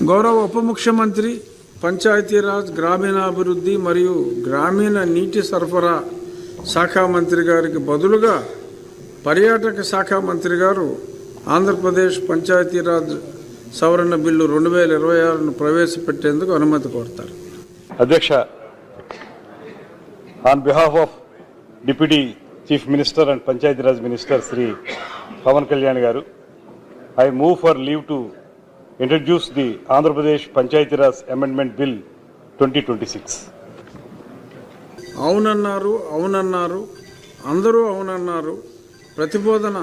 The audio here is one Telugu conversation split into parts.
గౌరవ ఉప ముఖ్యమంత్రి పంచాయతీరాజ్ గ్రామీణాభివృద్ధి మరియు గ్రామీణ నీటి సరఫరా శాఖ మంత్రి గారికి బదులుగా పర్యాటక శాఖ మంత్రి గారు ఆంధ్రప్రదేశ్ పంచాయతీరాజ్ సవరణ బిల్లు 2026ను ప్రవేశపెట్టేందుకు అనుమతి కోరుతారు. అధ్యక్ష, on behalf of deputy chief minister and Panchayati Raj minister Shri Pawan Kalyan గారు, I move for leave to introduce the Andhra Pradesh Panchayati-Raj Amendment Bill 2026. అవునన్నారు, అందరూ అవునన్నారు. ప్రతిపాదన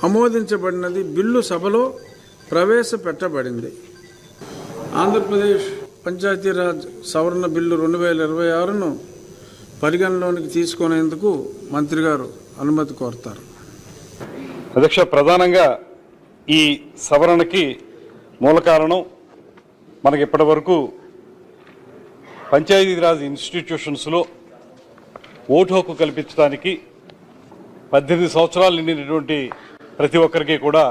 ఆమోదించబడినది. బిల్లు సభలో ప్రవేశపెట్టబడింది. ఆంధ్రప్రదేశ్ పంచాయతీరాజ్ సవరణ బిల్లు 2026ను పరిగణలోనికి తీసుకునేందుకు మంత్రి గారు అనుమతి కోరుతారు. అధ్యక్ష, ప్రధానంగా ఈ సవరణకి మూల కారణం మనకి ఇప్పటి వరకు పంచాయతీరాజ్ ఇన్స్టిట్యూషన్స్లో ఓటు హక్కు కల్పించడానికి 18 సంవత్సరాలు నిండినటువంటి ప్రతి ఒక్కరికి కూడా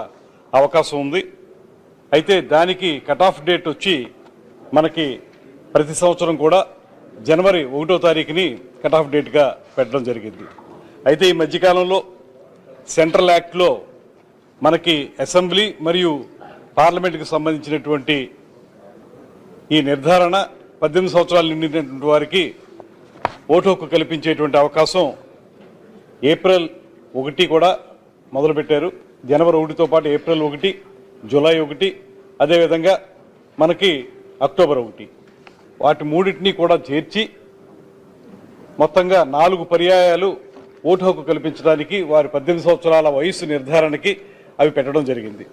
అవకాశం ఉంది. అయితే దానికి కట్ ఆఫ్ డేట్ వచ్చి మనకి ప్రతి సంవత్సరం కూడా జనవరి 1వ తారీఖుని కట్ ఆఫ్ డేట్గా పెట్టడం జరిగింది. అయితే ఈ మధ్యకాలంలో సెంట్రల్ యాక్ట్లో మనకి అసెంబ్లీ మరియు పార్లమెంట్కి సంబంధించినటువంటి ఈ నిర్ధారణ 18 సంవత్సరాలు నిండినటువంటి వారికి ఓటు హక్కు కల్పించేటువంటి అవకాశం ఏప్రిల్ 1 కూడా మొదలుపెట్టారు. జనవరి 1తో పాటు ఏప్రిల్ 1, జూలై 1, అదేవిధంగా మనకి అక్టోబర్ 1, వాటి మూడింటినీ కూడా చేర్చి మొత్తంగా 4 పర్యాయాలు ఓటు హక్కు కల్పించడానికి వారి 18 సంవత్సరాల వయసు నిర్ధారణకి అవి పెట్టడం జరిగింది.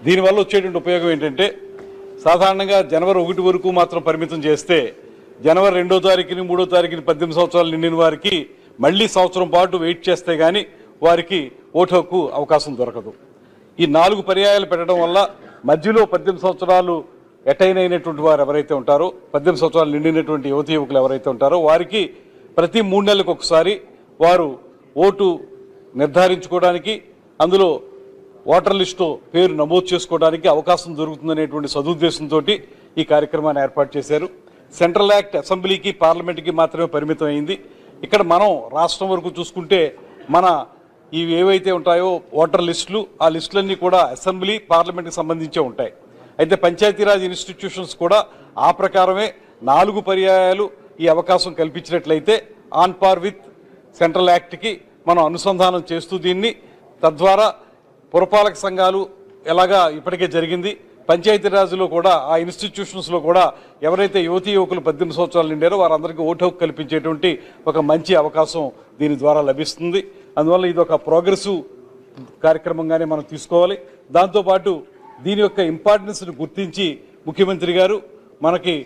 దీనివల్ల వచ్చేటువంటి ఉపయోగం ఏంటంటే, సాధారణంగా జనవరి 1 వరకు మాత్రం పరిమితం చేస్తే జనవరి 2వ తారీఖుని 3వ తారీఖుని 18 సంవత్సరాలు నిండిన వారికి మళ్ళీ సంవత్సరం పాటు వెయిట్ చేస్తే కానీ వారికి ఓటు హక్కు అవకాశం దొరకదు. ఈ 4 పర్యాయాలు పెట్టడం వల్ల మధ్యలో 18 సంవత్సరాలు అటైన్ అయినటువంటి వారు ఎవరైతే ఉంటారో, 18 సంవత్సరాలు నిండినటువంటి యువతీ యువకులు ఎవరైతే ఉంటారో వారికి ప్రతి 3 నెలలకు ఒకసారి వారు ఓటు నిర్ధారించుకోవడానికి, అందులో ఓటర్ లిస్టు పేరు నమోదు చేసుకోవడానికి అవకాశం దొరుకుతుందనేటువంటి సదుద్దేశంతో ఈ కార్యక్రమాన్ని ఏర్పాటు చేశారు. సెంట్రల్ యాక్ట్ అసెంబ్లీకి పార్లమెంట్కి మాత్రమే పరిమితం అయింది. ఇక్కడ మనం రాష్ట్రం వరకు చూసుకుంటే మన ఇవి ఏవైతే ఉంటాయో ఓటర్ లిస్టులు, ఆ లిస్టులన్నీ కూడా అసెంబ్లీ పార్లమెంట్కి సంబంధించే ఉంటాయి. అయితే పంచాయతీరాజ్ ఇన్స్టిట్యూషన్స్ కూడా ఆ ప్రకారమే 4 పర్యాయాలు ఈ అవకాశం కల్పించినట్లయితే ఆన్ పార్ విత్ సెంట్రల్ యాక్ట్కి మనం అనుసంధానం చేస్తూ దీన్ని, తద్వారా పురపాలక సంఘాలు ఎలాగా ఇప్పటికే జరిగింది, పంచాయతీరాజ్లో కూడా ఆ ఇన్స్టిట్యూషన్స్లో కూడా ఎవరైతే యువతీ యువకులు 18 సంవత్సరాలు నిండారో వారందరికీ ఓటు హక్కు కల్పించేటువంటి ఒక మంచి అవకాశం దీని ద్వారా లభిస్తుంది. అందువల్ల ఇది ఒక ప్రోగ్రెసివ్ కార్యక్రమంగానే మనం తీసుకోవాలి. దాంతోపాటు దీని యొక్క ఇంపార్టెన్స్ని గుర్తించి ముఖ్యమంత్రి గారు మనకి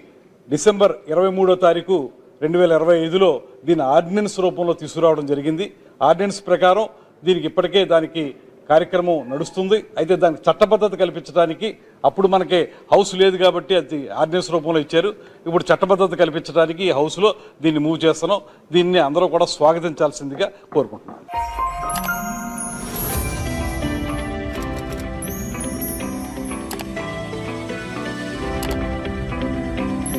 డిసెంబర్ 23వ తారీఖు 2025లో దీని ఆర్డినెన్స్ రూపంలో తీసుకురావడం జరిగింది. ఆర్డినెన్స్ ప్రకారం దీనికి ఇప్పటికే దానికి కార్యక్రమం నడుస్తుంది. అయితే దానికి చట్టబద్ధత కల్పించడానికి అప్పుడు మనకి హౌస్ లేదు కాబట్టి అది ఆర్డినెన్స్ రూపంలో ఇచ్చారు. ఇప్పుడు చట్టబద్ధత కల్పించడానికి హౌస్లో దీన్ని మూవ్ చేస్తున్నాం. దీన్ని అందరూ కూడా స్వాగతించాల్సిందిగా కోరుకుంటున్నాను.